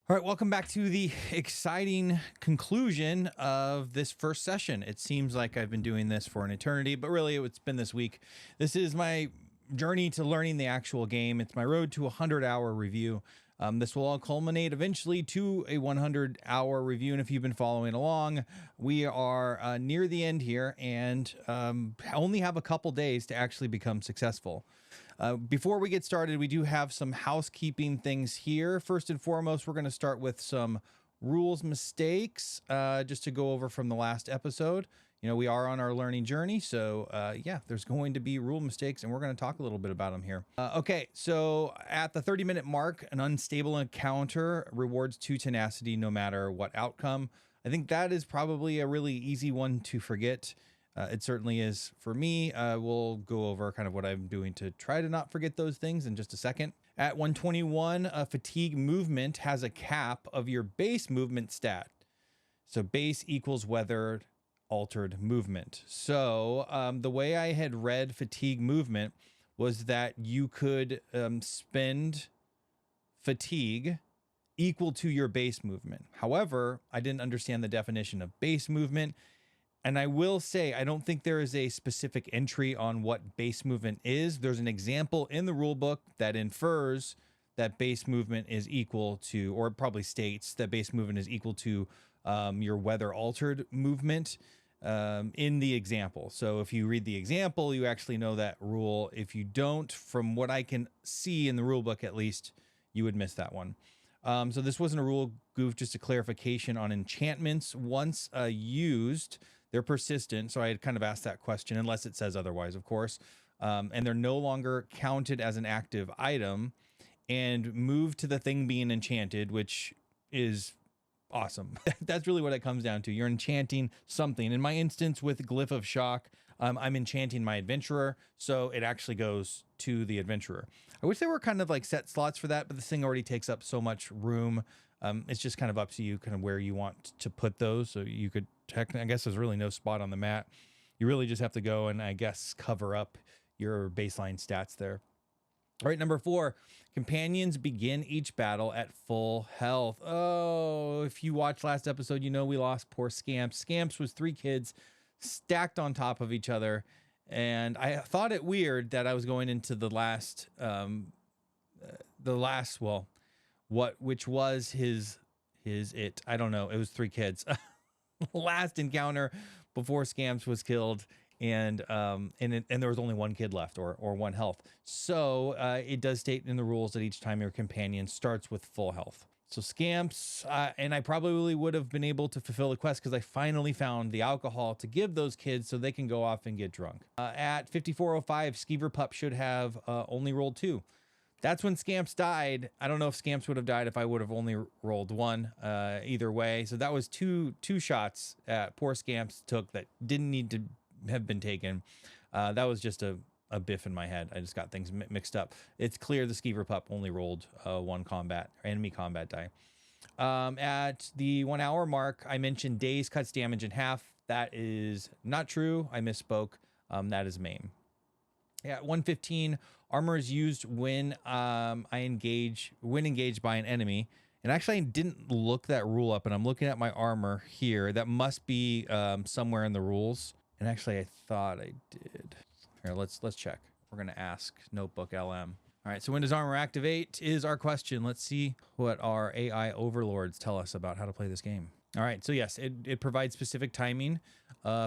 All right, welcome back to the exciting conclusion of this first session. It seems like I've been doing this for an eternity, but really it's been this week. This is my journey to learning the actual game. It's my road to a 100-hour review. This will all culminate eventually to a 100-hour review. And if you've been following along, we are near the end here and only have a couple days to actually become successful. Before we get started, we do have some housekeeping things here. First and foremost, we're going to start with some rules mistakes, just to go over from the last episode. You know, we are on our learning journey, so yeah, there's going to be rule mistakes, and we're going to talk a little bit about them here. Okay, so at the 30-minute mark, an unstable encounter rewards 2 tenacity no matter what outcome. I think that is probably a really easy one to forget. It certainly is for me. We'll go over kind of what I'm doing to try to not forget those things in just a second. At 121, fatigue movement has a cap of your base movement stat. So base equals weather altered movement. So the way I had read fatigue movement was that you could spend fatigue equal to your base movement. However, I didn't understand the definition of base movement. And I will say, I don't think there is a specific entry on what base movement is. There's an example in the rule book that infers that base movement is equal to, or it probably states that base movement is equal to your weather altered movement in the example. So if you read the example, you actually know that rule. If you don't, from what I can see in the rule book, at least, you would miss that one. So this wasn't a rule goof, just a clarification on enchantments. Once used, they're persistent. So I had kind of asked that question, unless it says otherwise, of course. And they're no longer counted as an active item and move to the thing being enchanted, which is awesome. That's really what it comes down to. You're enchanting something. In my instance with Glyph of Shock, I'm enchanting my adventurer, so it actually goes to the adventurer. I wish there were kind of like set slots for that, but this thing already takes up so much room. It's just kind of up to you, kind of where you want to put those. So you could technically, I guess there's really no spot on the mat. You really just have to go and I guess cover up your baseline stats there. All right, number 4, companions begin each battle at full health. Oh, if you watched last episode, you know we lost poor Scamps. Scamps was 3 kids stacked on top of each other. And I thought it weird that I was going into the last, which was it. I don't know. It was 3 kids. Last encounter before Scamps was killed. And there was only 1 kid left or 1 health. So it does state in the rules that each time your companion starts with full health. So Scamps, and I probably would have been able to fulfill the quest because I finally found the alcohol to give those kids so they can go off and get drunk. At 5405, Skeever Pup should have only rolled 2. That's when Scamps died. I don't know if Scamps would have died if I would have only rolled 1, either way. So that was two shots at poor Scamps took that didn't need to have been taken. That was just a biff in my head. I just got things mixed up. It's clear the Skeever Pup only rolled 1 enemy combat die. At the 1 hour mark, I mentioned Daze cuts damage in half. That is not true. I misspoke. That is maim. At 115, armor is used when engaged by an enemy. And actually, I didn't look that rule up, and I'm looking at my armor here. That must be somewhere in the rules. And actually, I thought I did. Here, let's check. We're gonna ask Notebook LM. All right, so when does armor activate is our question. Let's see what our AI overlords tell us about how to play this game. All right, so yes, it provides specific timing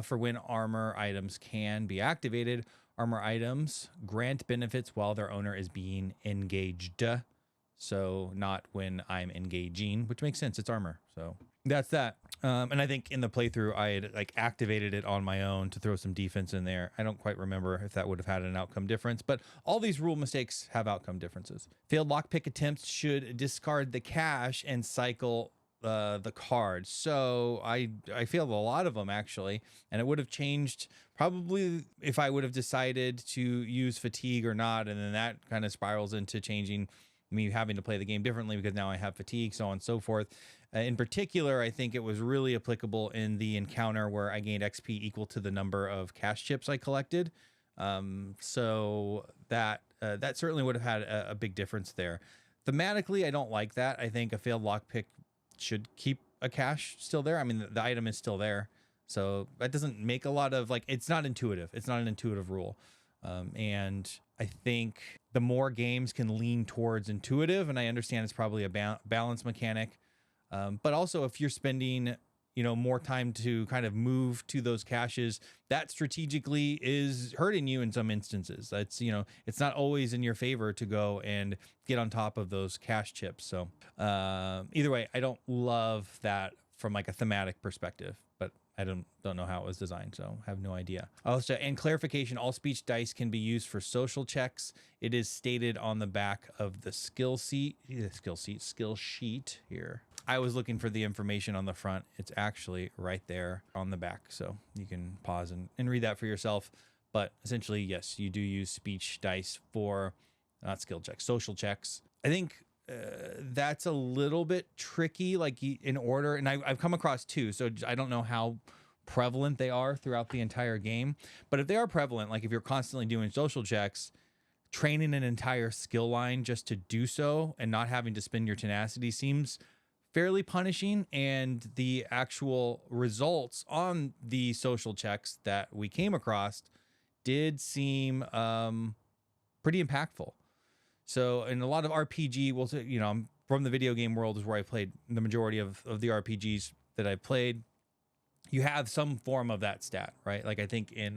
for when armor items can be activated. Armor items grant benefits while their owner is being engaged. So not when I'm engaging, which makes sense. It's armor. So that's that. And I think in the playthrough, I had like activated it on my own to throw some defense in there. I don't quite remember if that would have had an outcome difference, but all these rule mistakes have outcome differences. Failed lockpick attempts should discard the cash and cycle the card. So I failed a lot of them actually, and it would have changed probably if I would have decided to use fatigue or not, and then that kind of spirals into changing me having to play the game differently because now I have fatigue, so on and so forth. In particular, I think it was really applicable in the encounter where I gained XP equal to the number of cash chips I collected. So that certainly would have had a big difference there. Thematically, I don't like that. I think a failed lockpick should keep a cache still there. I mean, the item is still there. So that doesn't make a lot of, like, it's not intuitive. It's not an intuitive rule. And I think the more games can lean towards intuitive, and I understand it's probably a balance mechanic, but also if you're spending, you know, more time to kind of move to those caches, that strategically is hurting you in some instances. That's, you know, it's not always in your favor to go and get on top of those cache chips. So either way, I don't love that from like a thematic perspective, but I don't know how it was designed, so I have no idea. Also, and clarification, all speech dice can be used for social checks. It is stated on the back of the skill sheet here. I was looking for the information on the front. It's actually right there on the back, so you can pause and read that for yourself. But essentially, yes, you do use speech dice for not skill checks, social checks. I think that's a little bit tricky, like in order, and I've come across two, so I don't know how prevalent they are throughout the entire game, but if they are prevalent, like if you're constantly doing social checks, training an entire skill line just to do so and not having to spend your tenacity seems fairly punishing, and the actual results on the social checks that we came across did seem pretty impactful. So in a lot of RPG, well, you know, I'm from the video game world is where I played the majority of the RPGs that I played. You have some form of that stat, right? Like I think in,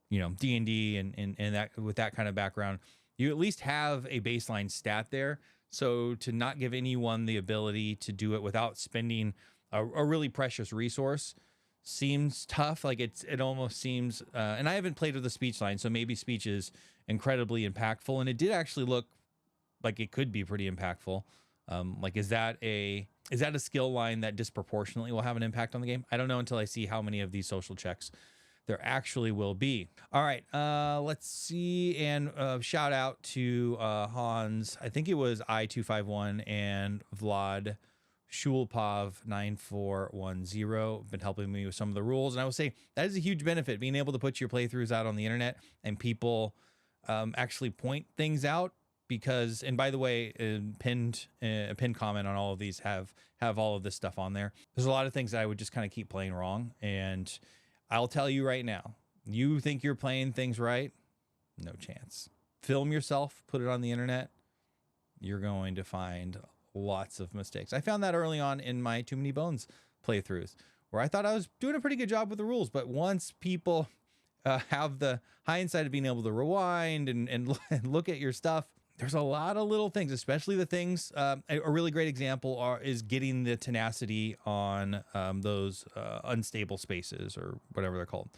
you know, D&D and that with that kind of background, you at least have a baseline stat there. So to not give anyone the ability to do it without spending a really precious resource seems tough. Like it almost seems, and I haven't played with the speech line, so maybe speech is incredibly impactful, and it did actually look like it could be pretty impactful. Like is that a skill line that disproportionately will have an impact on the game? I don't know until I see how many of these social checks there actually will be. All right, let's see, and shout out to Hans, I think it was I251, and Vlad Shulpov 9410 been helping me with some of the rules, and I will say that is a huge benefit, being able to put your playthroughs out on the internet and people actually point things out, because, and by the way, a pinned comment on all of these have all of this stuff on there. There's a lot of things that I would just kind of keep playing wrong, and I'll tell you right now, you think you're playing things right? No chance. Film yourself, put it on the internet, you're going to find lots of mistakes. I found that early on in my Too Many Bones playthroughs, where I thought I was doing a pretty good job with the rules, but once people have the hindsight of being able to rewind and look at your stuff, there's a lot of little things, especially the things, a really great example is getting the tenacity on those unstable spaces or whatever they're called.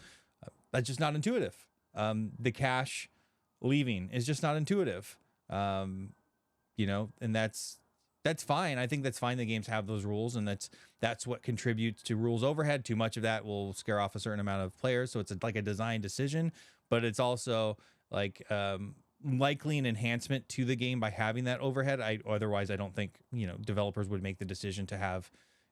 That's just not intuitive. The cache leaving is just not intuitive. You know, and that's fine. I think that's fine. The games have those rules, and that's what contributes to rules overhead. Too much of that will scare off a certain amount of players. So it's like a design decision, but it's also like likely an enhancement to the game by having that overhead. Otherwise, I don't think, you know, developers would make the decision to have,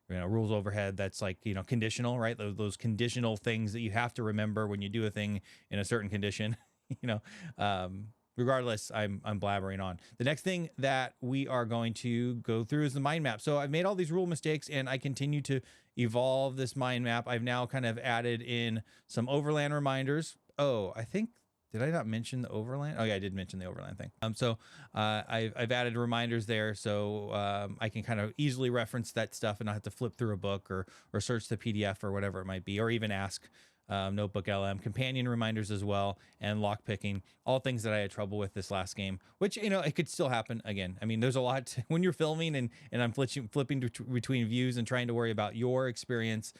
you know, rules overhead that's like, you know, conditional, right? Those conditional things that you have to remember when you do a thing in a certain condition, you know. Regardless, I'm blabbering on. The next thing that we are going to go through is the mind map. So I've made all these rule mistakes, and I continue to evolve this mind map. I've now kind of added in some Overland reminders. Oh, I think, did I not mention the Overland? Oh yeah, I did mention the Overland thing. So I've added reminders there, so I can kind of easily reference that stuff and not have to flip through a book or search the PDF or whatever it might be, or even ask Notebook LM. Companion reminders as well, and lock picking, all things that I had trouble with this last game, which, you know, it could still happen again. I mean, there's a lot when you're filming and I'm flipping between views and trying to worry about your experience.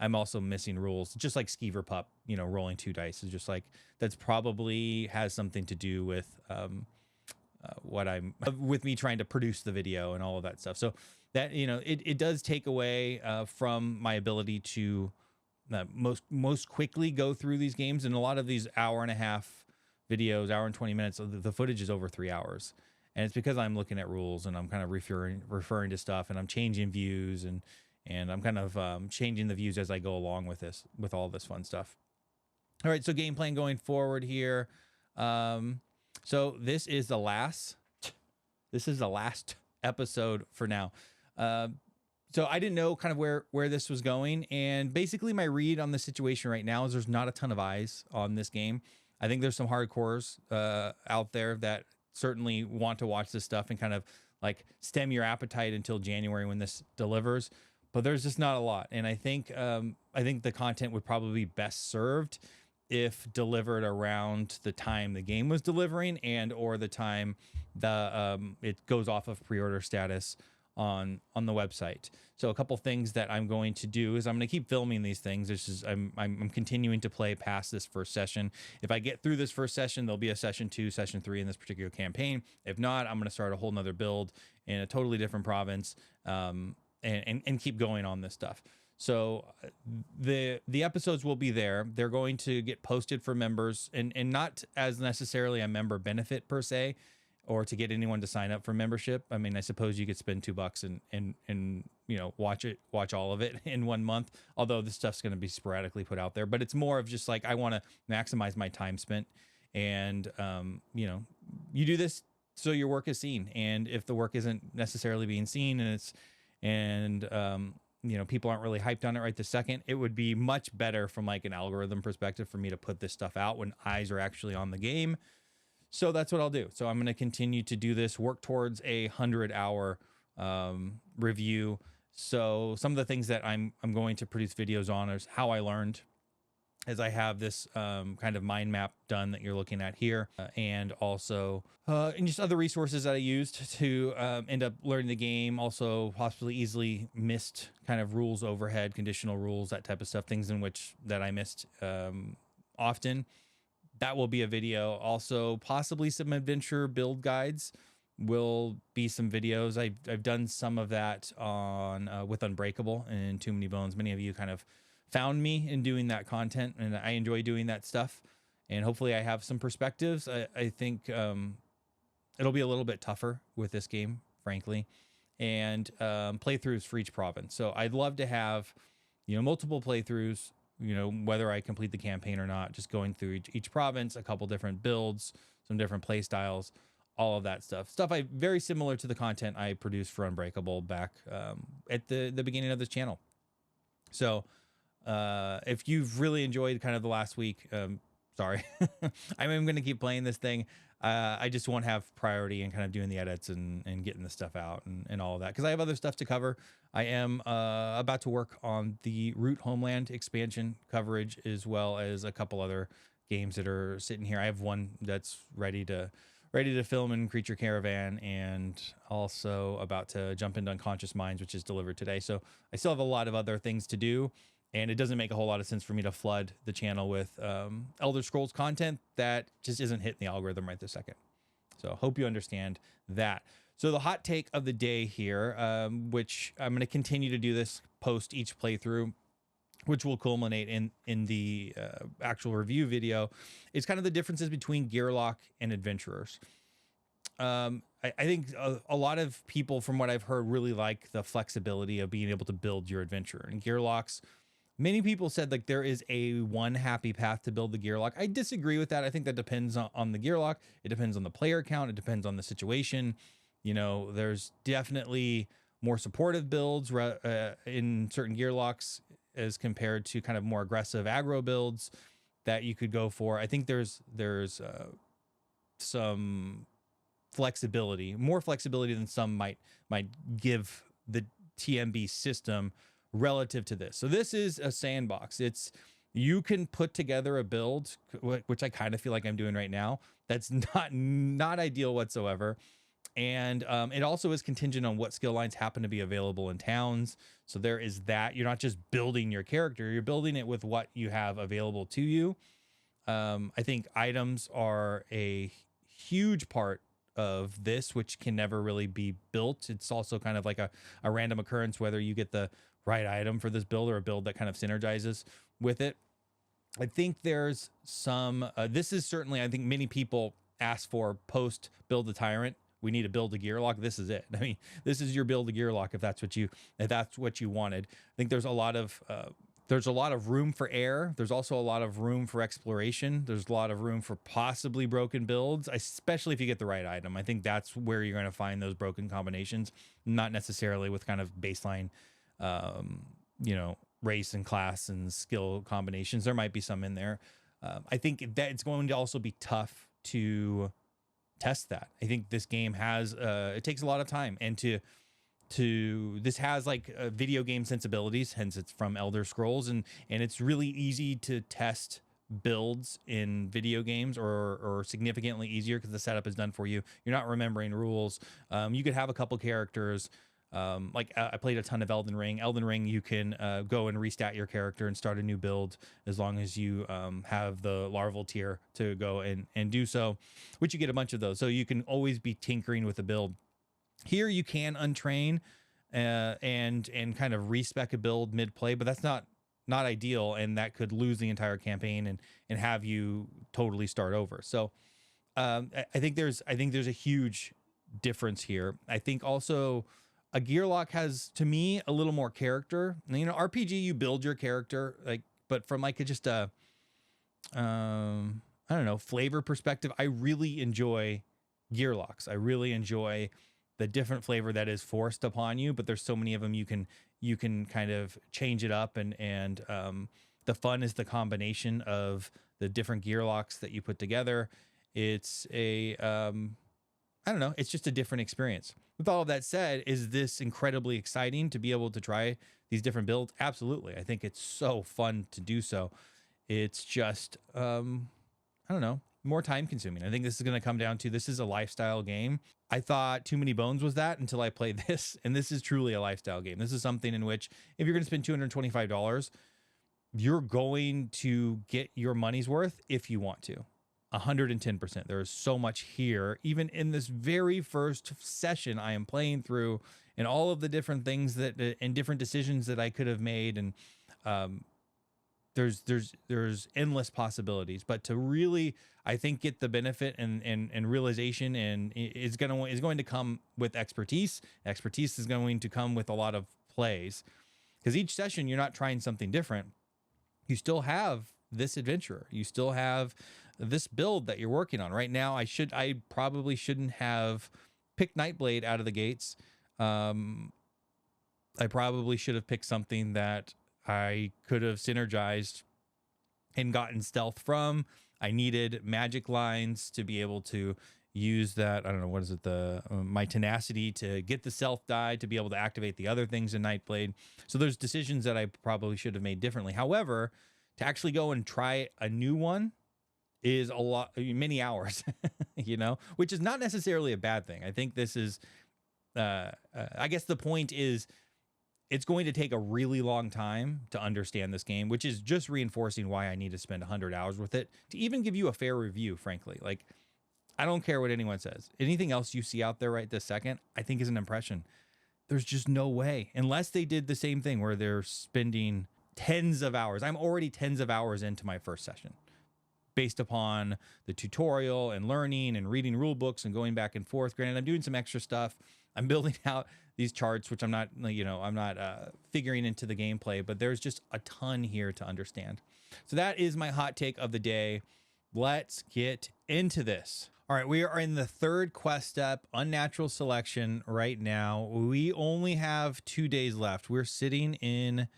I'm also missing rules, just like Skeever Pup, you know, rolling 2 dice is just like, that's probably has something to do with with me trying to produce the video and all of that stuff. So that, you know, it does take away from my ability to most quickly go through these games. And a lot of these hour-and-a-half videos, hour and 20 minutes, the footage is over 3 hours, and it's because I'm looking at rules and I'm kind of referring to stuff, and I'm changing views, and I'm kind of changing the views as I go along with all this fun stuff. All right, so game plan going forward here. So this is the last This is the last episode for now. So I didn't know kind of where this was going, and basically my read on the situation right now is there's not a ton of eyes on this game. I think there's some hardcores out there that certainly want to watch this stuff and kind of like stem your appetite until January when this delivers, but there's just not a lot. And I think the content would probably be best served if delivered around the time the game was delivering and or the time it goes off of pre-order status on the website. So a couple things that I'm going to do is I'm going to keep filming these things. I'm continuing to play past this first session. If I get through this first session, there'll be a session 2, session 3 in this particular campaign. If not, I'm going to start a whole nother build in a totally different province, and keep going on this stuff. So the episodes will be there. They're going to get posted for members, and not as necessarily a member benefit per se, or to get anyone to sign up for membership. I mean, I suppose you could spend $2 and watch all of it in 1 month. Although this stuff's going to be sporadically put out there, but it's more of just like, I want to maximize my time spent, and you do this so your work is seen. And if the work isn't necessarily being seen, and people aren't really hyped on it right this second, it would be much better from like an algorithm perspective for me to put this stuff out when eyes are actually on the game. So that's what I'll do. So I'm going to continue to do this, work towards a 100-hour review. So some of the things that I'm going to produce videos on is how I learned, as I have this kind of mind map done that you're looking at here, and also and just other resources that I used to end up learning the game. Also possibly easily missed kind of rules overhead, conditional rules, that type of stuff, things in which that I missed often. That will be a video. Also, possibly some adventure build guides will be some videos. I've done some of that on with Unbreakable and Too Many Bones. Many of you kind of found me in doing that content, and I enjoy doing that stuff. And hopefully I have some perspectives. I think it'll be a little bit tougher with this game, frankly, and playthroughs for each province. So I'd love to have, multiple playthroughs, whether I complete the campaign or not, just going through each province, a couple different builds, some different play styles, all of that stuff. Very similar to the content I produced for Unbreakable back at the beginning of this channel. So if you've really enjoyed kind of the last week, sorry, I'm going to keep playing this thing. I just won't have priority in kind of doing the edits and getting the stuff out and all of that, because I have other stuff to cover. I am about to work on the Root Homeland expansion coverage, as well as a couple other games that are sitting here. I have one that's ready to film in Creature Caravan, and also about to jump into Unconscious Minds, which is delivered today. So I still have a lot of other things to do, and it doesn't make a whole lot of sense for me to flood the channel with Elder Scrolls content that just isn't hitting the algorithm right this second. So hope you understand that. So the hot take of the day here, which I'm going to continue to do this post each playthrough, which will culminate in the actual review video, is kind of the differences between Gearlock and adventurers. I think a lot of people, from what I've heard, really like the flexibility of being able to build your adventure. And Gearlocks, many people said like there is a one happy path to build the Gearlock. I disagree with that. I think that depends on the Gearlock. It depends on the player count. It depends on the situation. There's definitely more supportive builds in certain Gearlocks as compared to kind of more aggressive aggro builds that you could go for. I think there's some flexibility, more flexibility than some might give the TMB system relative to this. So this is a sandbox. You can put together a build, which I kind of feel like I'm doing right now. That's not ideal whatsoever. And it also is contingent on what skill lines happen to be available in towns. So there is that. You're not just building your character, you're building it with what you have available to you. I think items are a huge part of this, which can never really be built. It's also kind of like a random occurrence, whether you get the right item for this build or a build that kind of synergizes with it. I think there's some, this is certainly, I think many people ask for post build the tyrant. We need to build a Gearlock. This is it. I mean, this is your build a Gearlock if that's what you wanted. I think there's a lot of There's a lot of room for error. There's also a lot of room for exploration. There's a lot of room for possibly broken builds, especially if you get the right item. I think that's where you're going to find those broken combinations, not necessarily with kind of baseline, race and class and skill combinations. There might be some in there. I think that it's going to also be tough to test that. I think this game has, it takes a lot of time, and this has like video game sensibilities, hence it's from Elder Scrolls, and it's really easy to test builds in video games, or significantly easier because the setup is done for you. You're not remembering rules. You could have a couple characters. I played a ton of Elden Ring. Elden Ring, you can go and restat your character and start a new build as long as you have the larval tier to go and do so, which you get a bunch of those. So you can always be tinkering with a build. Here you can untrain and kind of respec a build mid play, but that's not ideal, and that could lose the entire campaign and have you totally start over. So I think there's a huge difference here. I think also a Gearlock has, to me, a little more character. RPG, you build your character, but from just a I don't know, flavor perspective, I really enjoy Gearlocks. I really enjoy the different flavor that is forced upon you, but there's so many of them you can kind of change it up, and the fun is the combination of the different Gearlocks that you put together. It's a I don't know, it's just a different experience. With all of that said, is this incredibly exciting to be able to try these different builds? Absolutely. I think it's so fun to do so. It's just I don't know, more time consuming. I think this is going to come down to, this is a lifestyle game. I thought Too Many Bones was that until I played this, and this is truly a lifestyle game. This is something in which if you're going to spend $225, you're going to get your money's worth if you want to. 110%. There is so much here, even in this very first session I am playing through, and all of the different things that and different decisions that I could have made, and there's endless possibilities. But to really, I think, get the benefit and realization, and is going to come with expertise. Expertise is going to come with a lot of plays, because each session you're not trying something different. You still have this adventurer. You still have this build that you're working on right now. I probably shouldn't have picked Nightblade out of the gates. I probably should have picked something that I could have synergized and gotten stealth from. I needed magic lines to be able to use that. I don't know, what is it? My tenacity to get the self die to be able to activate the other things in Nightblade. So there's decisions that I probably should have made differently. However, to actually go and try a new one is many hours, which is not necessarily a bad thing. I think this is, I guess the point is, it's going to take a really long time to understand this game, which is just reinforcing why I need to spend 100 hours with it to even give you a fair review, frankly. Like, I don't care what anyone says. Anything else you see out there right this second, I think is an impression. There's just no way, unless they did the same thing where they're spending tens of hours. I'm already tens of hours into my first session, based upon the tutorial and learning and reading rule books and going back and forth. Granted, I'm doing some extra stuff. I'm building out these charts, which I'm not figuring into the gameplay, but there's just a ton here to understand. So that is my hot take of the day. Let's get into this. All right, we are in the third quest step, Unnatural Selection, right now. We only have 2 days left. We're sitting in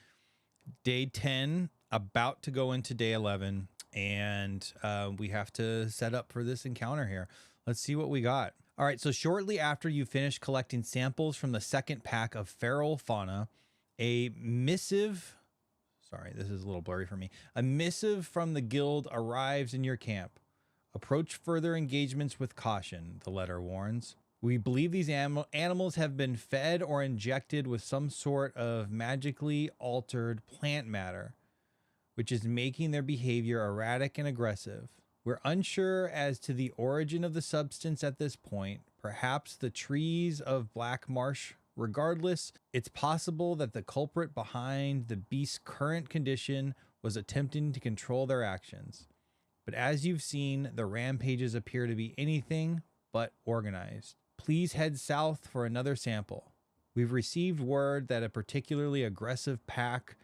day 10, about to go into day 11. And we have to set up for this encounter here. Let's see what we got. All right, so shortly after you finish collecting samples from the second pack of feral fauna, a missive, sorry, this is a little blurry for me. A missive from the guild arrives in your camp. Approach further engagements with caution, the letter warns. We believe these animals have been fed or injected with some sort of magically altered plant matter, which is making their behavior erratic and aggressive. We're unsure as to the origin of the substance at this point, perhaps the trees of Black Marsh. Regardless, it's possible that the culprit behind the beast's current condition was attempting to control their actions. But as you've seen, the rampages appear to be anything but organized. Please head south for another sample. We've received word that a particularly aggressive pack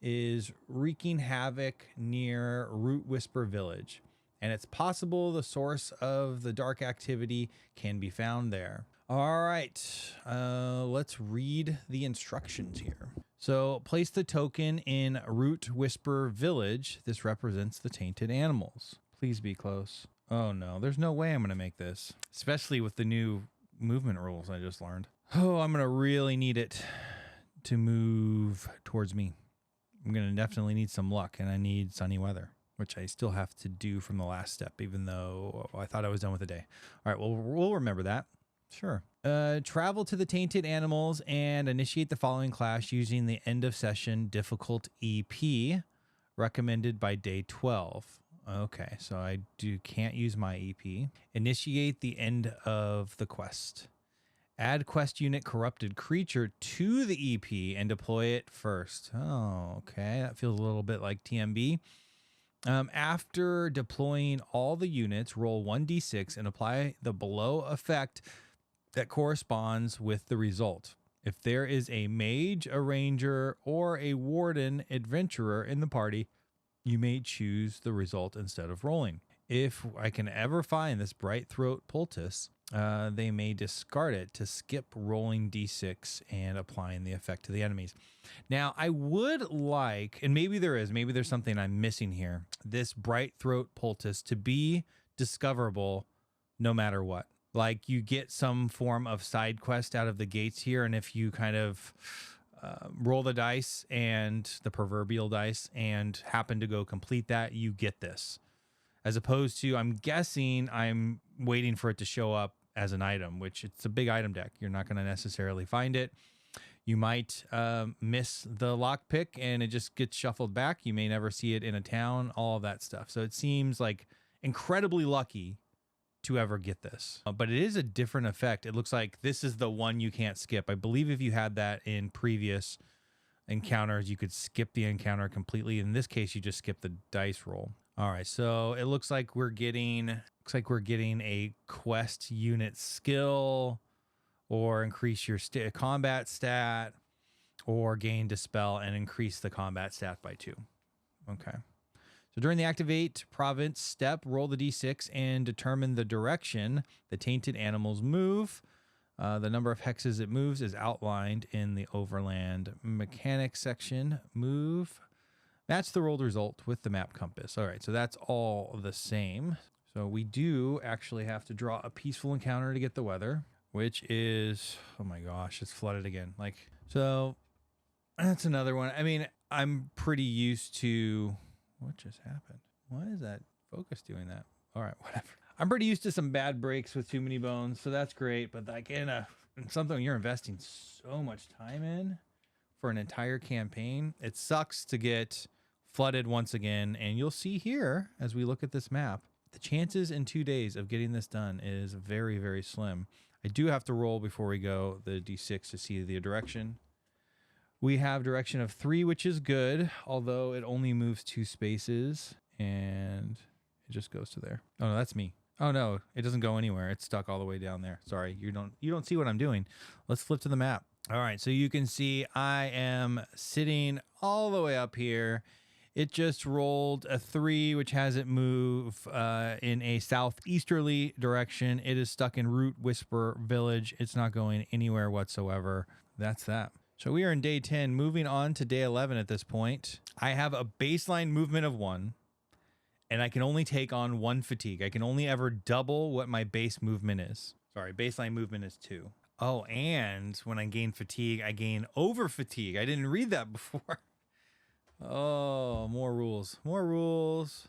is wreaking havoc near Root Whisper Village, and it's possible the source of the dark activity can be found there. All right, let's read the instructions here. So place the token in Root Whisper Village. This represents the tainted animals. Please be close. Oh no, there's no way I'm going to make this, especially with the new movement rules I just learned. Oh, I'm going to really need it to move towards me. I'm going to definitely need some luck, and I need sunny weather, which I still have to do from the last step, even though I thought I was done with the day. All right, well, we'll remember that. Sure. Travel to the tainted animals and initiate the following clash using the end of session difficult EP recommended by day 12. Okay, so I can't use my EP. Initiate the end of the quest. Add quest unit corrupted creature to the EP and deploy it first. Oh, okay. That feels a little bit like TMB. After deploying all the units, roll 1d6 and apply the below effect that corresponds with the result. If there is a mage, a ranger, or a warden adventurer in the party, you may choose the result instead of rolling. If I can ever find this bright throat poultice, they may discard it to skip rolling d6 and applying the effect to the enemies. Now, I would like, and maybe there's something I'm missing here, this bright throat poultice to be discoverable no matter what. Like you get some form of side quest out of the gates here, and if you kind of roll the dice and the proverbial dice and happen to go complete that, you get this. As opposed to, I'm guessing I'm waiting for it to show up as an item, which it's a big item deck. You're not going to necessarily find it. You might miss the lockpick and it just gets shuffled back. You may never see it in a town, all of that stuff. So it seems like incredibly lucky to ever get this. But it is a different effect. It looks like this is the one you can't skip. I believe if you had that in previous encounters, you could skip the encounter completely. In this case, you just skip the dice roll. All right, so it looks like we're getting a quest unit skill, or increase your combat stat, or gain dispel and increase the combat stat by 2. Okay. So during the activate province step, roll the d6 and determine the direction the tainted animals move. The number of hexes it moves is outlined in the Overland mechanics section. Move. Match the rolled result with the map compass. All right, so that's all the same. So we do actually have to draw a peaceful encounter to get the weather, which is, oh my gosh, it's flooded again. So that's another one. I mean, I'm pretty used to, what just happened? Why is that focus doing that? All right, whatever. I'm pretty used to some bad breaks with Too Many Bones, so that's great. But like in something you're investing so much time in for an entire campaign, it sucks to get flooded once again. And you'll see here, as we look at this map, the chances in 2 days of getting this done is very, very slim. I do have to roll before we go the d6 to see the direction. We have direction of 3, which is good, although it only moves 2 spaces and it just goes to there. Oh no, that's me. Oh no, it doesn't go anywhere. It's stuck all the way down there. Sorry, you don't see what I'm doing. Let's flip to the map. All right, so you can see I am sitting all the way up here. It just rolled a 3, which has it move in a southeasterly direction. It is stuck in Root Whisper Village. It's not going anywhere whatsoever. That's that. So we are in day 10, moving on to day 11 at this point. I have a baseline movement of 1, and I can only take on 1 fatigue. I can only ever double what my base movement is. Sorry, baseline movement is 2. Oh, and when I gain fatigue, I gain over fatigue. I didn't read that before. Oh, more rules. More rules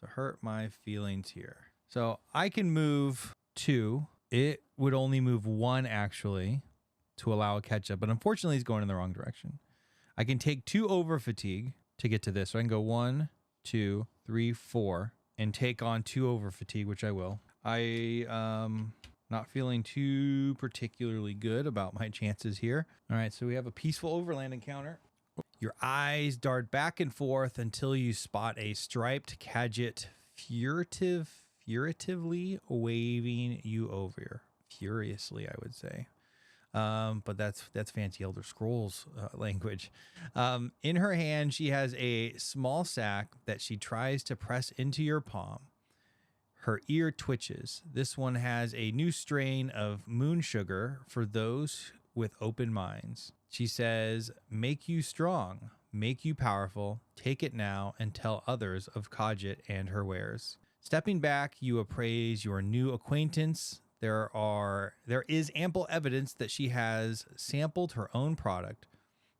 to hurt my feelings here. So I can move 2. It would only move 1, actually, to allow a catch-up. But unfortunately, he's going in the wrong direction. I can take 2 over fatigue to get to this. So I can go 1, 2, 3, 4, and take on 2 over fatigue, which I will. Not feeling too particularly good about my chances here. All right, so we have a peaceful Overland encounter. Your eyes dart back and forth until you spot a striped Kadjit furtively waving you over. Furiously, I would say. But that's fancy Elder Scrolls language. In her hand, she has a small sack that she tries to press into your palm. Her ear twitches. This one has a new strain of moon sugar for those with open minds. She says, make you strong, make you powerful, take it now and tell others of Khajiit and her wares. Stepping back, you appraise your new acquaintance. There is ample evidence that she has sampled her own product,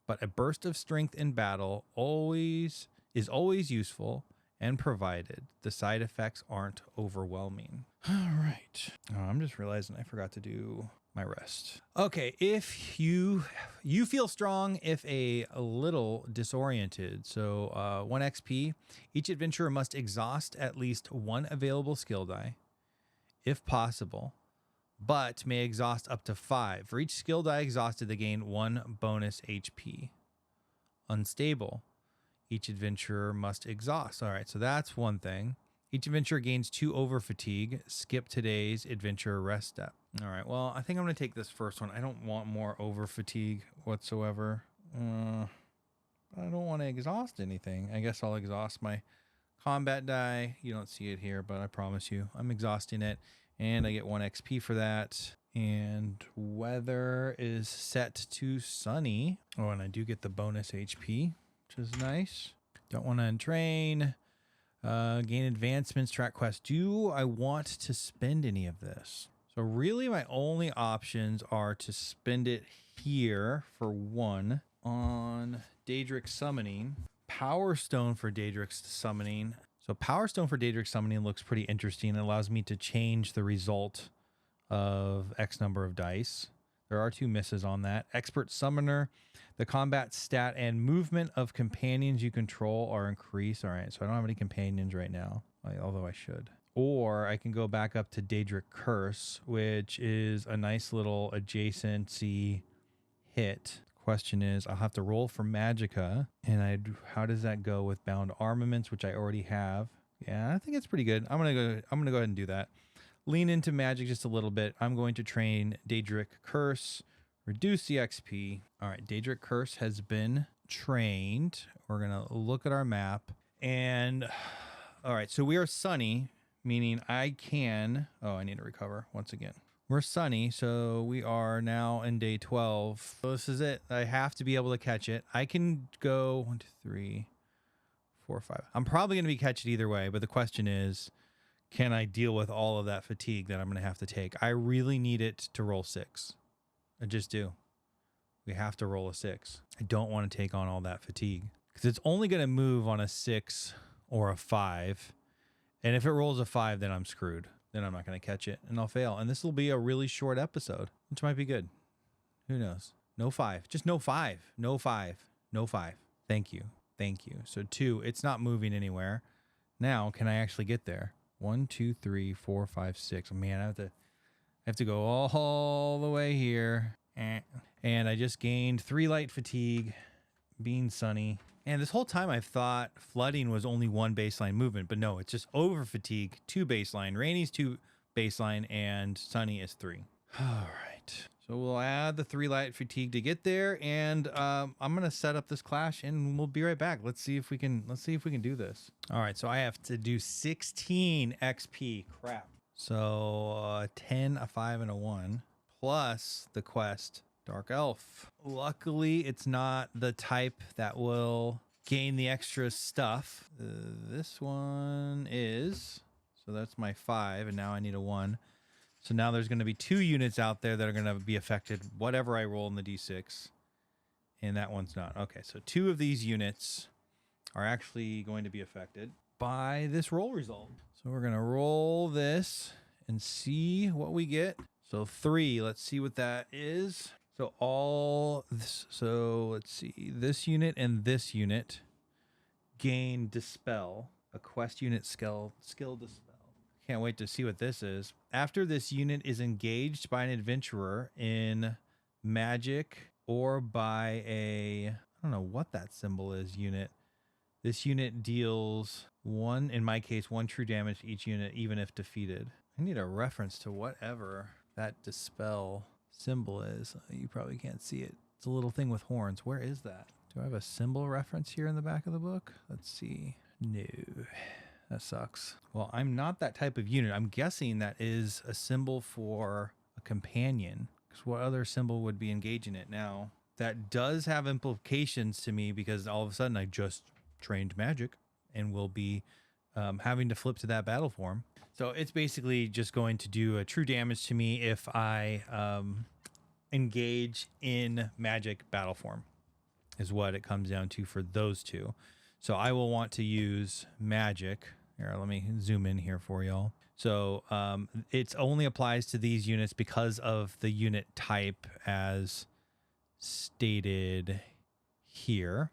but a burst of strength in battle is always useful, and provided the side effects aren't overwhelming. All right. Oh, I'm just realizing I forgot to do my rest. Okay, if you feel strong, if a little disoriented. So 1 XP. Each adventurer must exhaust at least 1 available skill die, if possible, but may exhaust up to 5. For each skill die exhausted, they gain 1 bonus HP. Unstable. Each adventurer must exhaust. All right, so that's one thing. Each adventurer gains 2 over fatigue. Skip today's adventurer rest step. All right, well, I think I'm going to take this first one. I don't want more over fatigue whatsoever. I don't want to exhaust anything. I guess I'll exhaust my combat die. You don't see it here, but I promise you I'm exhausting it. And I get 1 XP for that. And weather is set to sunny. Oh, and I do get the bonus HP, which is nice. Don't want to entrain. Gain advancements, track quest. Do I want to spend any of this? So really my only options are to spend it here for 1 on Daedric Summoning. Power Stone for Daedric Summoning. So Power Stone for Daedric Summoning looks pretty interesting. It allows me to change the result of X number of dice. There are 2 misses on that. Expert Summoner. The combat stat and movement of companions you control are increased. All right, so I don't have any companions right now, although I should. Or I can go back up to Daedric Curse, which is a nice little adjacency hit. Question is, I'll have to roll for Magicka, and how does that go with Bound Armaments, which I already have? Yeah, I think it's pretty good. I'm gonna go ahead and do that. Lean into magic just a little bit. I'm going to train Daedric Curse, reduce the XP. All right, Daedric Curse has been trained. We're gonna look at our map, and all right, so we are sunny, meaning I can. Oh, I need to recover once again. We're sunny, so we are now in day 12. So this is it. I have to be able to catch it. I can go 1, 2, 3, 4, 5. I'm probably going to be catch it either way, but the question is, can I deal with all of that fatigue that I'm going to have to take? I really need it to roll 6. I just do. We have to roll a 6. I don't want to take on all that fatigue because it's only going to move on a 6 or a 5. And if it rolls a 5, then I'm screwed. Then I'm not going to catch it and I'll fail. And this will be a really short episode, which might be good. Who knows? No 5. Just no 5. No 5. No 5. Thank you. Thank you. So 2, it's not moving anywhere. Now, can I actually get there? 1, 2, 3, 4, 5, 6. Man, I have to go all the way here. And I just gained 3 light fatigue, being sunny. And this whole time I've thought flooding was only 1 baseline movement, but no, it's just over fatigue, 2 baseline. Rainy's 2 baseline, and sunny is 3. All right. So we'll add the 3 light fatigue to get there, and I'm gonna set up this clash, and we'll be right back. Let's see if we can do this. All right. So I have to do 16 XP. Crap. So 10, a 5, and a 1, plus the quest. Dark Elf. Luckily, it's not the type that will gain the extra stuff. This one is. So that's my 5, and now I need a 1. So now there's going to be 2 units out there that are going to be affected, whatever I roll in the D6. And that one's not. Okay, so 2 of these units are actually going to be affected by this roll result. So we're going to roll this and see what we get. So 3, let's see what that is. So let's see, this unit and this unit gain Dispel, a quest unit skill Dispel. Can't wait to see what this is. After this unit is engaged by an adventurer in magic or by I don't know what that symbol is, unit. This unit deals 1, in my case, 1 true damage to each unit, even if defeated. I need a reference to whatever that Dispel symbol is. You probably can't see it. It's a little thing with horns. Where is that? Do I have a symbol reference here in the back of the book? Let's see. No, that sucks. Well, I'm not that type of unit. I'm guessing that is a symbol for a companion. Because what other symbol would be engaging it now? That does have implications to me because all of a sudden I just trained magic and will be having to flip to that battle form. So it's basically just going to do a true damage to me if I engage in magic battle form is what it comes down to for those two. So I will want to use magic. Here, let me zoom in here for y'all. So it only applies to these units because of the unit type as stated here.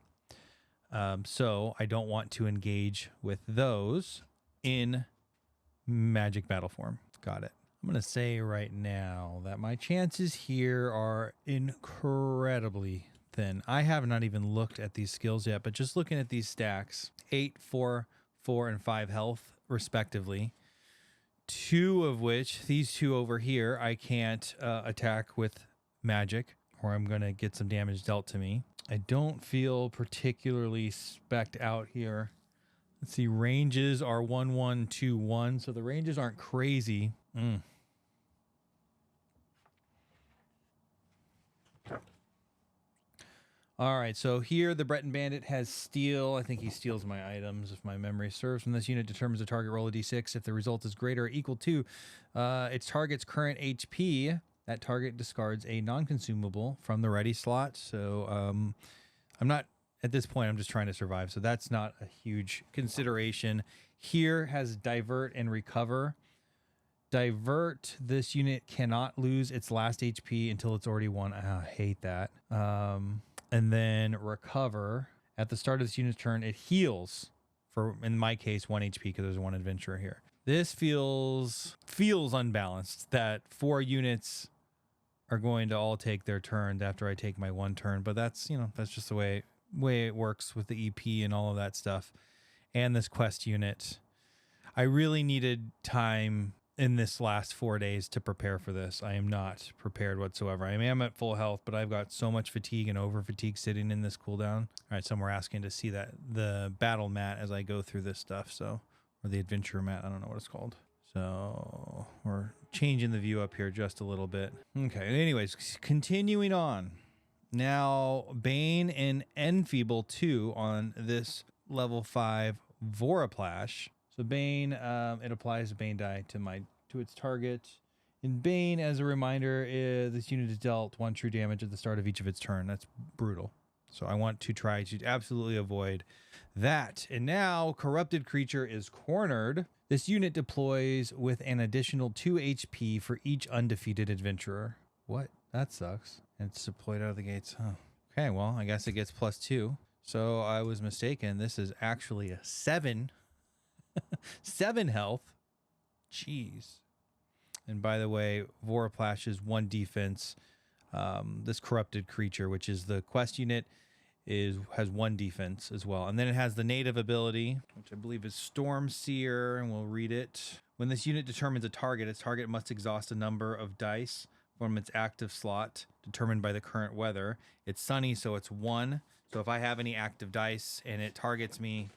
So I don't want to engage with those in magic battle form. Got it. I'm going to say right now that my chances here are incredibly thin. I have not even looked at these skills yet, but just looking at these stacks, 8, 4, 4, and 5 health respectively. 2 of which, these 2 over here, I can't attack with magic, or I'm going to get some damage dealt to me. I don't feel particularly specced out here. Let's see, ranges are 1, 1, 2, 1, so the ranges aren't crazy. All right, so here the Breton Bandit has steal. I think he steals my items if my memory serves. When this unit determines a target, roll a d6. If the result is greater or equal to its target's current HP, that target discards a non-consumable from the ready slot. So I'm not, at this point, I'm just trying to survive. So that's not a huge consideration. Here has divert and recover. Divert, this unit cannot lose its last HP until it's already won. I hate that. And then recover. At the start of this unit's turn, it heals for, in my case, 1 HP because there's 1 adventurer here. This feels unbalanced that 4 units are going to all take their turns after I take my 1 turn, but that's, you know, that's just the way it works with the EP and all of that stuff. And this quest unit, I really needed time in this last 4 days to prepare for this. I am not prepared whatsoever. I am at full health, but I've got so much fatigue and over fatigue sitting in this cooldown. All right, some were asking to see that the battle mat as I go through this stuff. So, or the adventure mat, I don't know what it's called. So we're changing the view up here just a little bit. Okay, anyways, continuing on. Now, Bane and Enfeeble 2 on this level 5 Voriplash. So Bane, it applies a Bane die to its target. In Bane, as a reminder, this unit is dealt 1 true damage at the start of each of its turn. That's brutal. So I want to try to absolutely avoid that. And now, Corrupted Creature is cornered. This unit deploys with an additional 2 HP for each undefeated adventurer. What? That sucks. And it's deployed out of the gates. Huh. Okay, well, I guess it gets +2. So I was mistaken. This is actually a 7. 7 health. Jeez. And by the way, Voriplash is 1 defense. This Corrupted Creature, which is the quest unit, has 1 defense as well. And then it has the native ability, which I believe is Storm Seer, and we'll read it. When this unit determines a target, its target must exhaust a number of dice from its active slot determined by the current weather. It's sunny, so it's 1. So if I have any active dice and it targets me,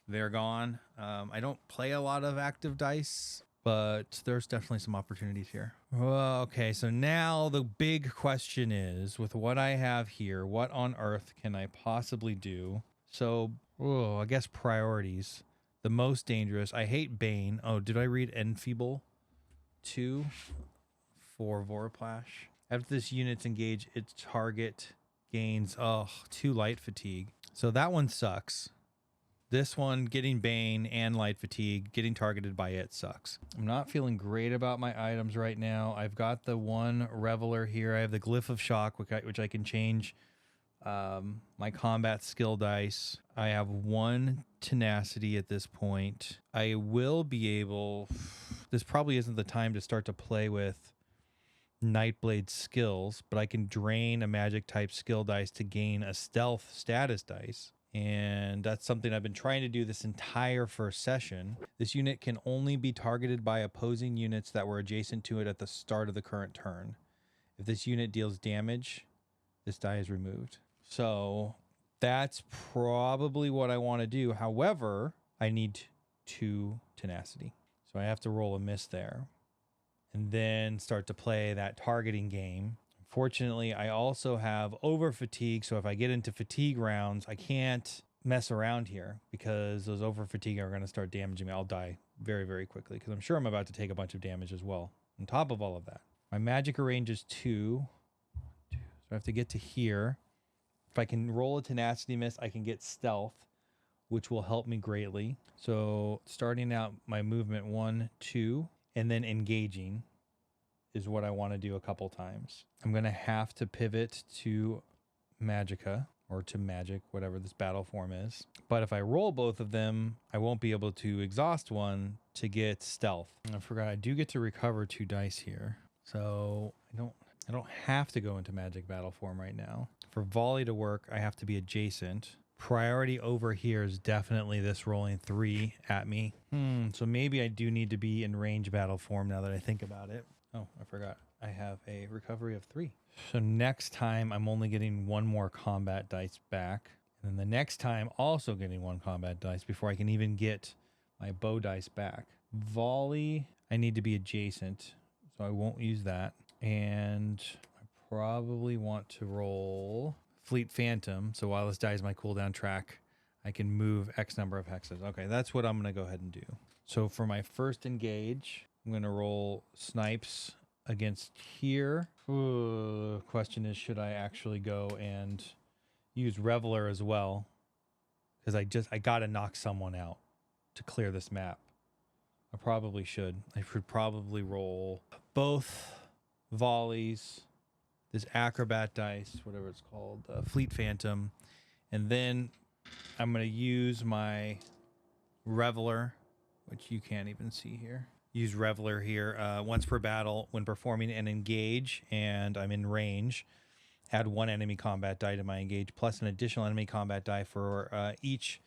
they're gone. I don't play a lot of active dice, but there's definitely some opportunities here. Well, okay, so now the big question is, with what I have here, what on earth can I possibly do? So, I guess priorities. The most dangerous. I hate Bane. Oh, did I read Enfeeble 2 for Voriplash? After this unit's engaged, its target gains 2 light fatigue. So that one sucks. This one, getting Bane and light fatigue, getting targeted by it sucks. I'm not feeling great about my items right now. I've got the 1 Reveler here. I have the Glyph of Shock, which I can change my combat skill dice. I have 1 Tenacity at this point. I will be able... This probably isn't the time to start to play with Nightblade skills, but I can drain a magic type skill dice to gain a stealth status dice. And that's something I've been trying to do this entire first session. This unit can only be targeted by opposing units that were adjacent to it at the start of the current turn. If this unit deals damage, this die is removed. So that's probably what I want to do. However, I need 2 tenacity. So I have to roll a miss there and then start to play that targeting game. Fortunately, I also have over fatigue. So if I get into fatigue rounds, I can't mess around here because those over fatigue are going to start damaging me. I'll die very, very quickly because I'm sure I'm about to take a bunch of damage as well. On top of all of that, my magic range is 2. So I have to get to here. If I can roll a tenacity miss, I can get stealth, which will help me greatly. So starting out my movement 1, 2, and then engaging is what I want to do a couple times. I'm going to have to pivot to Magicka or to magic, whatever this battle form is. But if I roll both of them, I won't be able to exhaust one to get stealth. I forgot I do get to recover 2 dice here. So I don't have to go into magic battle form right now. For volley to work, I have to be adjacent. Priority over here is definitely this rolling 3 at me. So maybe I do need to be in range battle form now that I think about it. Oh, I forgot. I have a recovery of 3. So next time I'm only getting 1 more combat dice back. And then the next time also getting 1 combat dice before I can even get my bow dice back. Volley, I need to be adjacent. So I won't use that. And I probably want to roll Fleet Phantom. So while this dies my cooldown track, I can move X number of hexes. Okay, that's what I'm going to go ahead and do. So for my first engage, I'm going to roll snipes against here. Ooh, question is, should I actually go and use Reveler as well? Because I got to knock someone out to clear this map. I probably should. I should probably roll both volleys, this acrobat dice, whatever it's called, Fleet Phantom, and then I'm going to use my Reveler, which you can't even see here. Use Reveler here once per battle when performing an engage and I'm in range. Add 1 enemy combat die to my engage plus an additional enemy combat die for each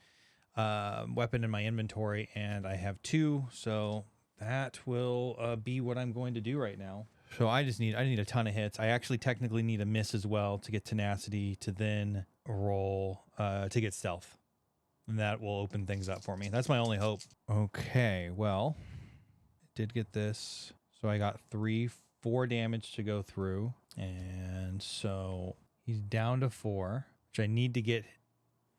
weapon in my inventory, and I have 2, so that will be what I'm going to do right now. So I need a ton of hits. I actually technically need a miss as well to get tenacity to then roll to get stealth. And that will open things up for me. That's my only hope. Okay, well, I did get this. So I got 4 damage to go through. And so he's down to 4, which I need to get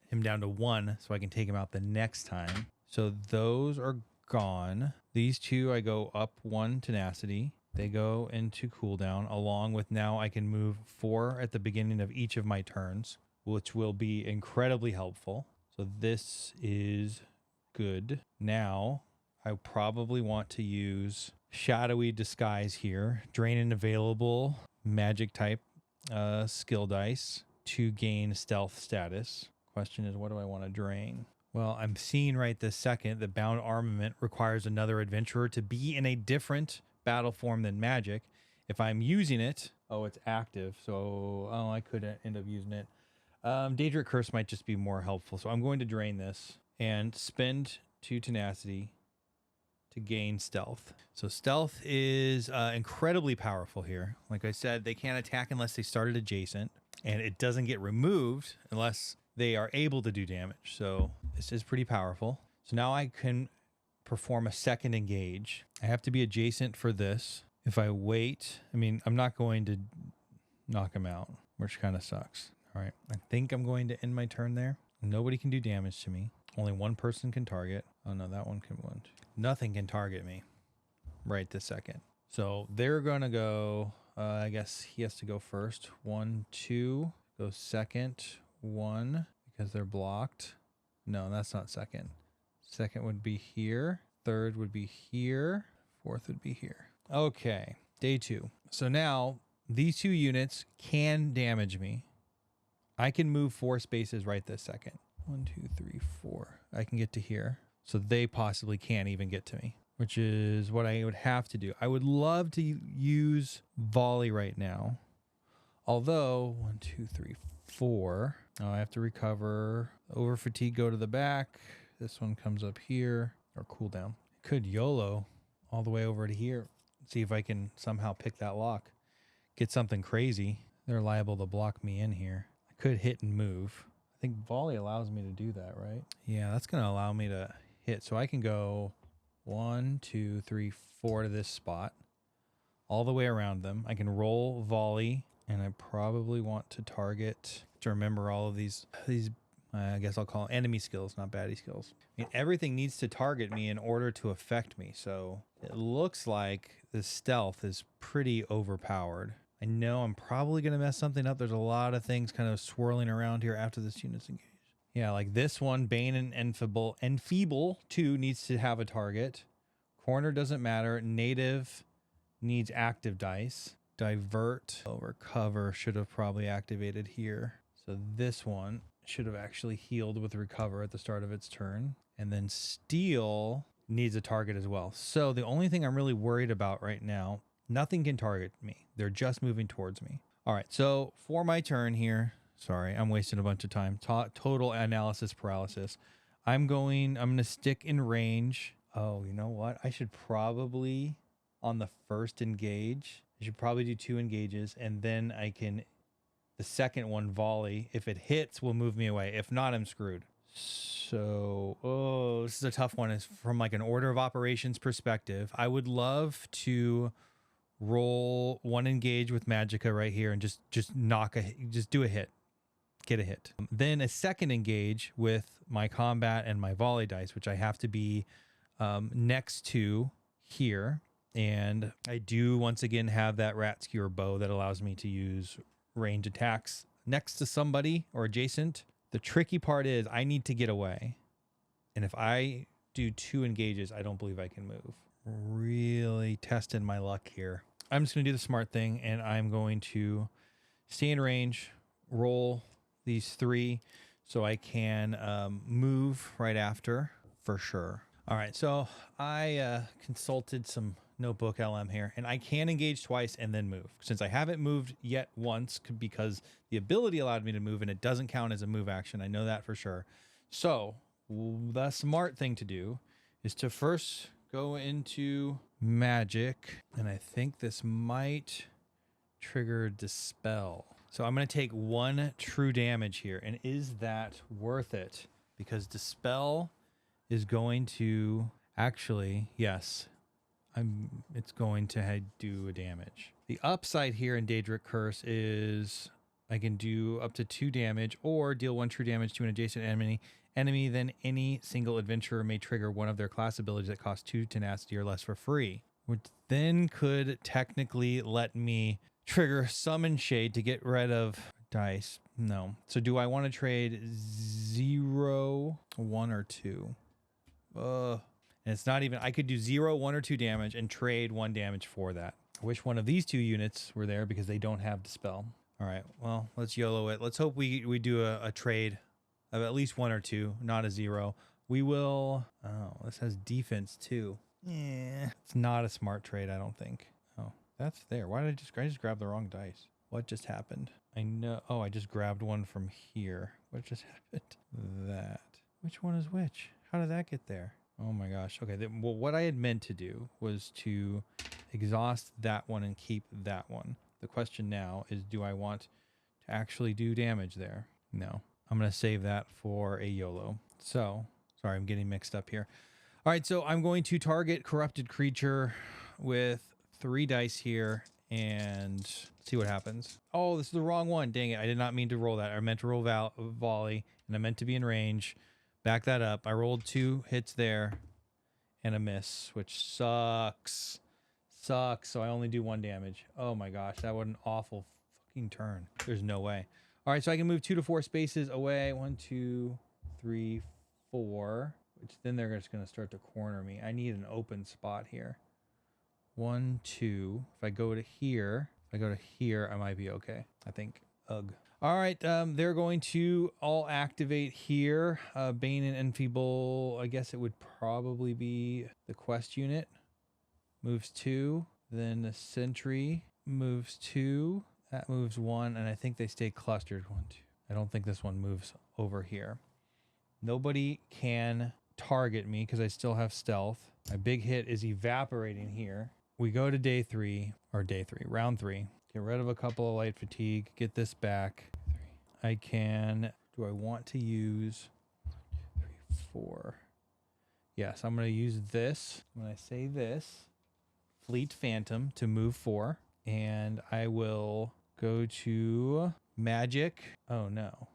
him down to 1 so I can take him out the next time. So those are gone. These 2, I go up 1 tenacity. They go into cooldown, along with now I can move 4 at the beginning of each of my turns, which will be incredibly helpful. So this is good. Now I probably want to use Shadowy Disguise here, drain an available magic type skill dice to gain stealth status. Question is, what do I want to drain? Well, I'm seeing right this second that Bound Armament requires another adventurer to be in a different battle form than magic. If I'm using it, it's active, so I could end up using it. Daedric Curse might just be more helpful, so I'm going to drain this and spend 2 tenacity to gain stealth. So stealth is incredibly powerful here. Like I said, they can't attack unless they started adjacent, and it doesn't get removed unless they are able to do damage. So this is pretty powerful. So now I can perform a second engage. I have to be adjacent for this. If I wait, I'm not going to knock him out, which kind of sucks. All right, I think I'm going to end my turn there. Nobody can do damage to me. Only 1 person can target. Oh no, that one can wound. Nothing can target me right this second. So they're going to go, I guess he has to go first. 1, 2, go second, 1, because they're blocked. No, that's not second. Second would be here. Third would be here. Fourth would be here. Okay, day 2. So now these 2 units can damage me. I can move 4 spaces right this second. 1, 2, 3, 4. I can get to here. So they possibly can't even get to me, which is what I would have to do. I would love to use volley right now. Although, 1, 2, 3, 4. I have to recover. Over fatigue, go to the back. This one comes up here, or cooldown. Could YOLO all the way over to here. See if I can somehow pick that lock. get something crazy, they're liable to block me in here. I could hit and move. I think volley allows me to do that, right? Yeah, that's going to allow me to hit. So I can go 1, 2, 3, 4 to this spot, all the way around them. I can roll volley, and I probably want to target, to remember all of these I guess I'll call it enemy skills, not baddie skills. I mean, everything needs to target me in order to affect me. So it looks like the stealth is pretty overpowered. I know I'm probably going to mess something up. There's a lot of things kind of swirling around here after this unit's engaged. Yeah, like this one, Bane and Enfeeble 2 needs to have a target. Corner doesn't matter. Native needs active dice. Divert over cover should have probably activated here. So this one should have actually healed with recover at the start of its turn. And then steal needs a target as well. So the only thing I'm really worried about right now, nothing can target me. They're just moving towards me. All right, so for my turn here, sorry, I'm wasting a bunch of time. Total analysis paralysis. I'm going to stick in range. Oh, you know what? I should probably, on the first engage, I should probably do 2 engages, and then I can, the second one, volley. If it hits, will move me away. If not, I'm screwed. So, oh, this is a tough one. It's from like an order of operations perspective. I would love to roll 1 engage with Magicka right here and just do a hit. Get a hit. Then a second engage with my combat and my volley dice, which I have to be next to here. And I do once again have that rat skewer bow that allows me to use range attacks next to somebody or adjacent. The tricky part is I need to get away. And if I do 2 engages, I don't believe I can move. Really testing my luck here. I'm just going to do the smart thing, and I'm going to stay in range, roll these 3 so I can move right after for sure. All right, so I consulted some notebook LM here, and I can engage twice and then move. Since I haven't moved yet once because the ability allowed me to move and it doesn't count as a move action, I know that for sure. So the smart thing to do is to first go into magic, and I think this might trigger dispel. So I'm going to take 1 true damage here, and is that worth it? Because dispel is going to actually, yes, it's going to do a damage. The upside here in Daedric Curse is I can do up to 2 damage or deal 1 true damage to an adjacent enemy. Then any single adventurer may trigger one of their class abilities that cost 2 tenacity or less for free, which then could technically let me trigger Summon Shade to get rid of dice. No. So do I want to trade 0, 1, or 2? And it's not even, I could do 0, 1, or 2 damage and trade 1 damage for that. I wish one of these 2 units were there because they don't have Dispel. All right, well, let's YOLO it. Let's hope we do a trade of at least 1 or 2, not a 0. We will, oh, this has defense too. Yeah, it's not a smart trade, I don't think. Oh, that's there. Why did I just grab the wrong dice? What just happened? I know, oh, I just grabbed one from here. What just happened? That. Which one is which? How did that get there? Oh my gosh. Okay, well, what I had meant to do was to exhaust that one and keep that one. The question now is, do I want to actually do damage there? No. I'm going to save that for a YOLO. So, sorry, I'm getting mixed up here. All right, so I'm going to target Corrupted Creature with 3 dice here and see what happens. Oh, this is the wrong one. Dang it. I did not mean to roll that. I meant to roll volley, and I meant to be in range. Back that up. I rolled 2 hits there and a miss, which sucks. Sucks. So I only do 1 damage. Oh my gosh, that was an awful fucking turn. There's no way. All right, so I can move 2 to 4 spaces away. 1, 2, 3, 4. Which then they're just going to start to corner me. I need an open spot here. 1, 2. If I go to here, I might be okay. I think. Ugh. All right, they're going to all activate here. Bane and Enfeeble, I guess it would probably be the quest unit. Moves 2. Then the sentry moves 2. That moves 1, and I think they stay clustered. 1, 2. I don't think this one moves over here. Nobody can target me because I still have stealth. My big hit is evaporating here. We go to round 3. Get rid of a couple of light fatigue. Get this back. I can... Do I want to use... 3, 4... Yes, I'm going to use this. When I say this, Fleet Phantom to move 4. And I will go to Magic. Oh, no.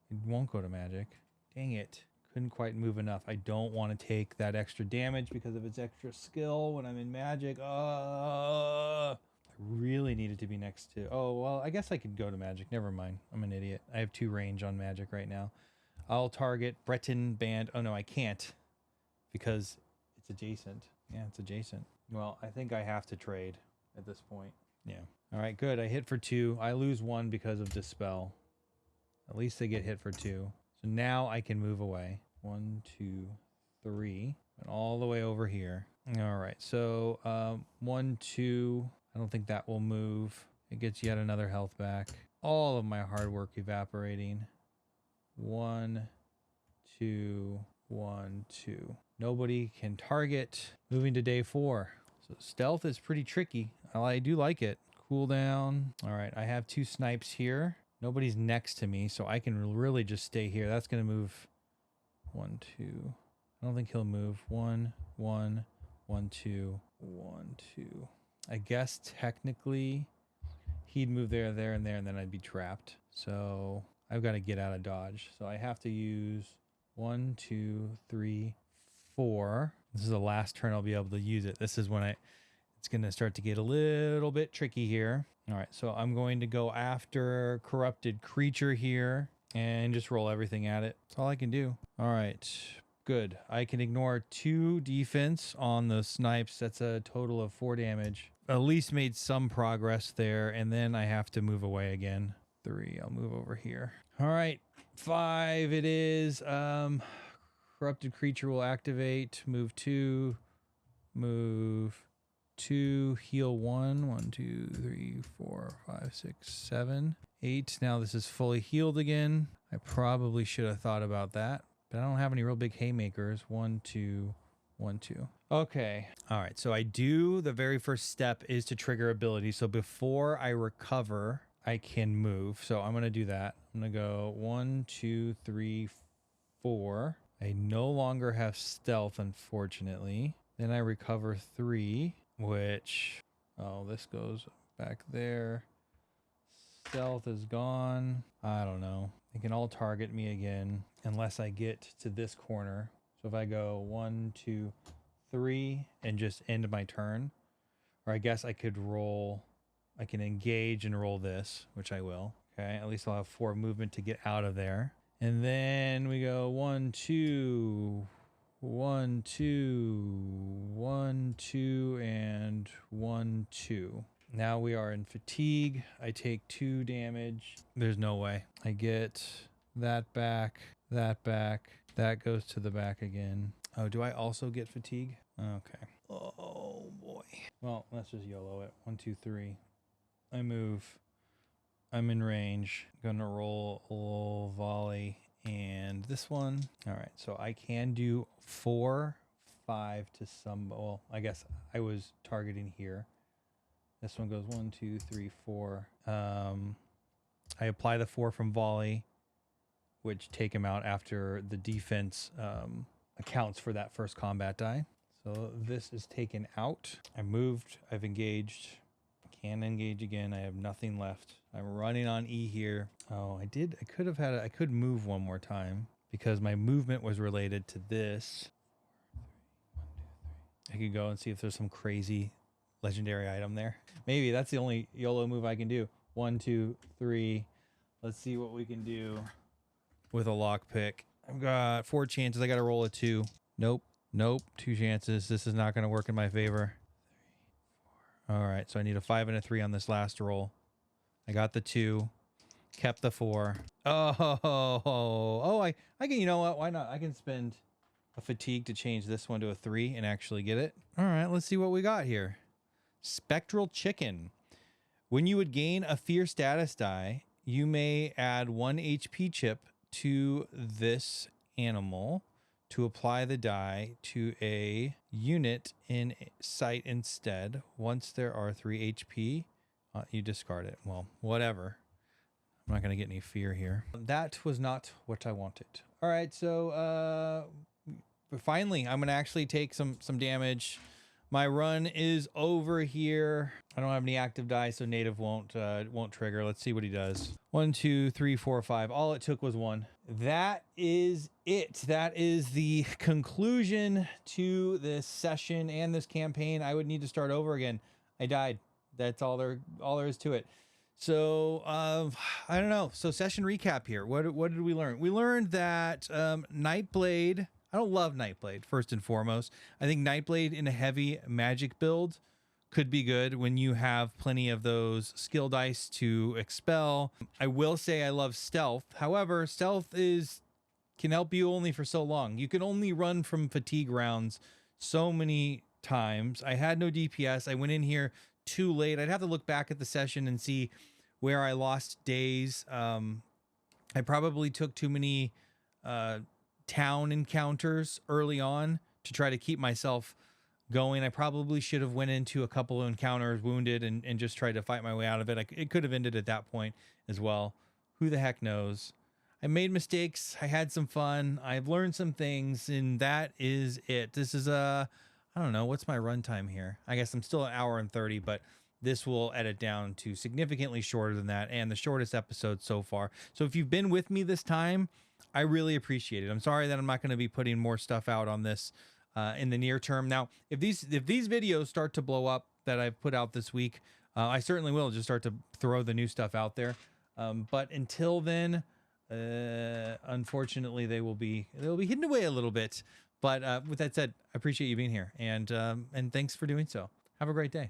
It won't go to Magic. Dang it. Couldn't quite move enough. I don't want to take that extra damage because of its extra skill when I'm in Magic. I really need it to be next to... Oh, well, I guess I could go to Magic. Never mind. I'm an idiot. I have 2 range on Magic right now. I'll target Breton Band. Oh, no, I can't because it's adjacent. Yeah, it's adjacent. Well, I think I have to trade at this point. Yeah. All right, good. I hit for 2. I lose 1 because of Dispel. At least they get hit for 2. So now I can move away. 1, 2, 3, and all the way over here. All right, so 1, 2. I don't think that will move. It gets yet another health back. All of my hard work evaporating. 1, 2, 1, 2. Nobody can target. Moving to day 4. So stealth is pretty tricky. I do like it. Cooldown. All right, I have 2 snipes here. Nobody's next to me, so I can really just stay here. That's going to move 1, 2. I don't think he'll move. 1, 1, 1, 2, 1, 2. I guess technically he'd move there, there, and there, and then I'd be trapped. So I've got to get out of dodge. So I have to use 1, 2, 3, 4. This is the last turn I'll be able to use it. This is when it's going to start to get a little bit tricky here. All right, so I'm going to go after Corrupted Creature here and just roll everything at it. That's all I can do. All right, good. I can ignore 2 defense on the snipes. That's a total of 4 damage. At least made some progress there, and then I have to move away again. 3, I'll move over here. All right, 5 it is. Corrupted Creature will activate. Move 2, move 2, heal 1, 1, 2, 3, 4, 5, 6, 7, 8. Now this is fully healed again. I probably should have thought about that, but I don't have any real big haymakers. 1, 2, 1, 2. Okay. All right. So the very first step is to trigger ability. So before I recover, I can move. So I'm going to do that. I'm going to go 1, 2, 3, 4. I no longer have stealth, unfortunately. Then I recover 3. Which, this goes back there. Stealth is gone. I don't know. They can all target me again unless I get to this corner. So if I go 1, 2, 3 and just end my turn, or I guess I could roll, I can engage and roll this, which I will. Okay, at least I'll have 4 movement to get out of there. And then we go 1, 2, 1, 2, 1, 2, and 1, 2. Now we are in fatigue. I take 2 damage. There's no way. I get that back, that back. That goes to the back again. Oh, do I also get fatigue? Okay. Oh, boy. Well, let's just YOLO it. 1, 2, 3. I move. I'm in range. Gonna roll a little volley. And this one. All right, so I can do 4, 5 to some. Well, I guess I was targeting here. This one goes 1, 2, 3, 4. I apply the 4 from volley, which take him out after the defense accounts for that first combat die. So this is taken out. I moved. I've engaged. Can engage again. I have nothing left. I'm running on E here. Oh, I could move one more time because my movement was related to this. I could go and see if there's some crazy legendary item there. Maybe that's the only YOLO move I can do. 1, 2, 3. Let's see what we can do with a lockpick. I've got 4 chances. I got to roll a 2. Nope. 2 chances. This is not going to work in my favor. 3, 4. All right. So I need a 5 and a 3 on this last roll. I got the 2. Kept the 4. I can, you know what? Why not? I can spend a fatigue to change this one to a 3 and actually get it. All right. Let's see what we got here. Spectral Chicken. When you would gain a fear status die, you may add 1 HP chip to this animal to apply the die to a unit in sight instead. Once there are 3 HP You discard it. Well, whatever. I'm not going to get any fear here. That was not what I wanted. All right, so finally, I'm going to actually take some damage. My run is over here. I don't have any active die, so native won't trigger. Let's see what he does. 1, 2, 3, 4, 5. All it took was 1. That is it. That is the conclusion to this session and this campaign. I would need to start over again. I died. That's all there is to it. So I don't know. So session recap here. What did we learn? We learned that Nightblade. I don't love Nightblade, first and foremost. I think Nightblade in a heavy magic build could be good when you have plenty of those skill dice to expel. I will say I love stealth. However, stealth can help you only for so long. You can only run from fatigue rounds so many times. I had no DPS. I went in here too late. I'd have to look back at the session and see where I lost days. I probably took too many town encounters early on to try to keep myself going. I probably should have went into a couple of encounters wounded and just tried to fight my way out of it. It could have ended at that point as well. Who the heck knows? I made mistakes. I had some fun. I've learned some things, and that is it. This is I don't know. What's my runtime here? I guess I'm still an hour and 30, but this will edit down to significantly shorter than that, and the shortest episode so far. So if you've been with me this time, I really appreciate it. I'm sorry that I'm not going to be putting more stuff out on this in the near term. Now, if these videos start to blow up that I've put out this week, I certainly will just start to throw the new stuff out there. But until then, unfortunately, they'll be hidden away a little bit. But with that said, I appreciate you being here, and thanks for doing so. Have a great day.